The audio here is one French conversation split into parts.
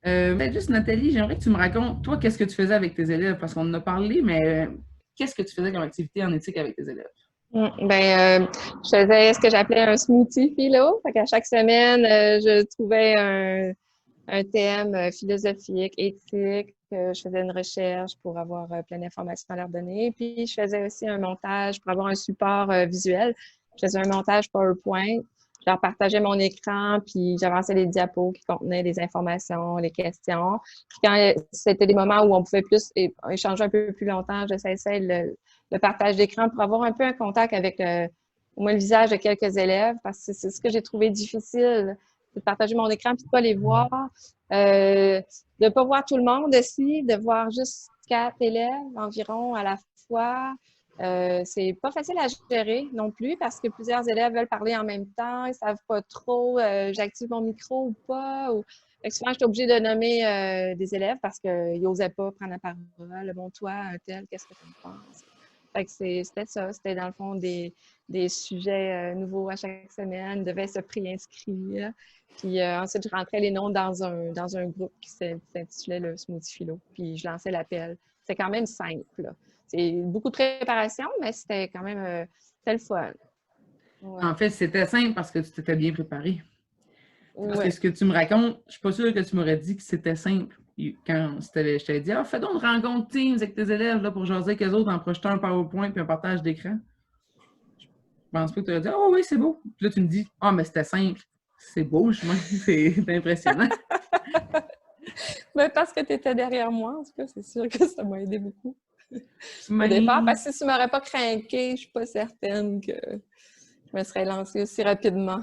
Peut-être juste, Nathalie, j'aimerais que tu me racontes, toi, qu'est-ce que tu faisais avec tes élèves? Parce qu'on en a parlé, mais qu'est-ce que tu faisais comme activité en éthique avec tes élèves? Je faisais ce que j'appelais un smoothie philo. Fait qu'à chaque semaine, je trouvais un thème philosophique, éthique. Je faisais une recherche pour avoir plein d'informations à leur donner. Puis, je faisais aussi un montage pour avoir un support visuel. Je faisais un montage PowerPoint. Je leur partageais mon écran, puis j'avançais les diapos qui contenaient les informations, les questions. Puis quand c'était des moments où on pouvait plus échanger un peu plus longtemps, je cessais le partage d'écran pour avoir un peu un contact avec au moins le visage de quelques élèves, parce que c'est ce que j'ai trouvé difficile, c'est de partager mon écran puis de pas les voir, de pas voir tout le monde aussi, de voir juste 4 élèves environ à la fois. C'est pas facile à gérer non plus parce que plusieurs élèves veulent parler en même temps, ils savent pas trop, j'active mon micro ou pas. Fait que souvent, j'étais obligée de nommer des élèves parce qu'ils n'osaient pas prendre la parole. Bon, toi, un tel, qu'est-ce que tu en penses? Fait que c'était ça. C'était dans le fond des sujets nouveaux à chaque semaine. Ils devaient se préinscrire. Puis ensuite, je rentrais les noms dans un groupe qui s'intitulait le Smoothie Philo. Puis je lançais l'appel. C'était quand même simple, là. C'est beaucoup de préparation, mais c'était quand même c'était le fun. En Ouais. fait, c'était simple parce que tu t'étais bien préparé. Parce que Ouais. ce que tu me racontes, je suis pas sûre que tu m'aurais dit que c'était simple. Quand je t'avais dit, ah, fais donc une rencontre Teams avec tes élèves là, pour jaser avec eux autres en projetant un PowerPoint et un partage d'écran. Je pense pas que tu aurais dit, oh oui, c'est beau. Puis là, tu me dis, ah, mais c'était simple. C'est beau, je c'est impressionnant. Mais parce que tu étais derrière moi, en tout cas, c'est sûr que ça m'a aidé beaucoup au départ. Mais Parce que si tu m'aurais pas craqué, je suis pas certaine que je me serais lancée aussi rapidement.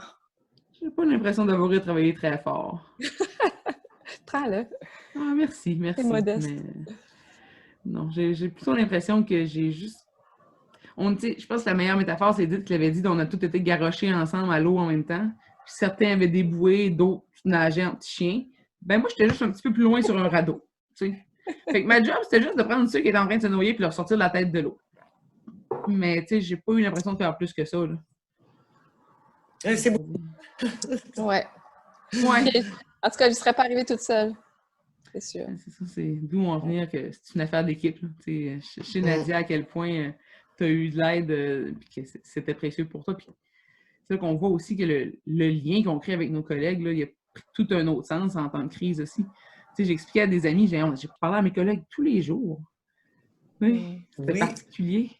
j'ai pas l'impression d'avoir travaillé très fort. Prends-le, Ah, merci, c'est merci. Mais modeste. non, j'ai plutôt l'impression que j'ai juste. Je pense que la meilleure métaphore, c'est Edith qui l'avait dit, on a tous été garochés ensemble à l'eau en même temps. Puis certains avaient des bouées, d'autres nageaient en petit chien. Ben moi, j'étais juste un petit peu plus loin sur un radeau. Tu sais. Fait que ma job, c'était juste de prendre ceux qui étaient en train de se noyer puis leur sortir la tête de l'eau. Mais tu sais, j'ai pas eu l'impression de faire plus que ça. Là. C'est beau. Ouais. Ouais. En tout cas, je ne serais pas arrivée toute seule, c'est sûr. C'est ça, c'est d'où en venir que c'est une affaire d'équipe. Je sais Nadia à quel point tu as eu de l'aide et que c'était précieux pour toi. Puis c'est là qu'on voit aussi que le lien qu'on crée avec nos collègues, là, il a pris tout un autre sens en temps de crise aussi. J'expliquais à des amis, j'ai parlé à mes collègues tous les jours. Oui, c'était Oui. particulier.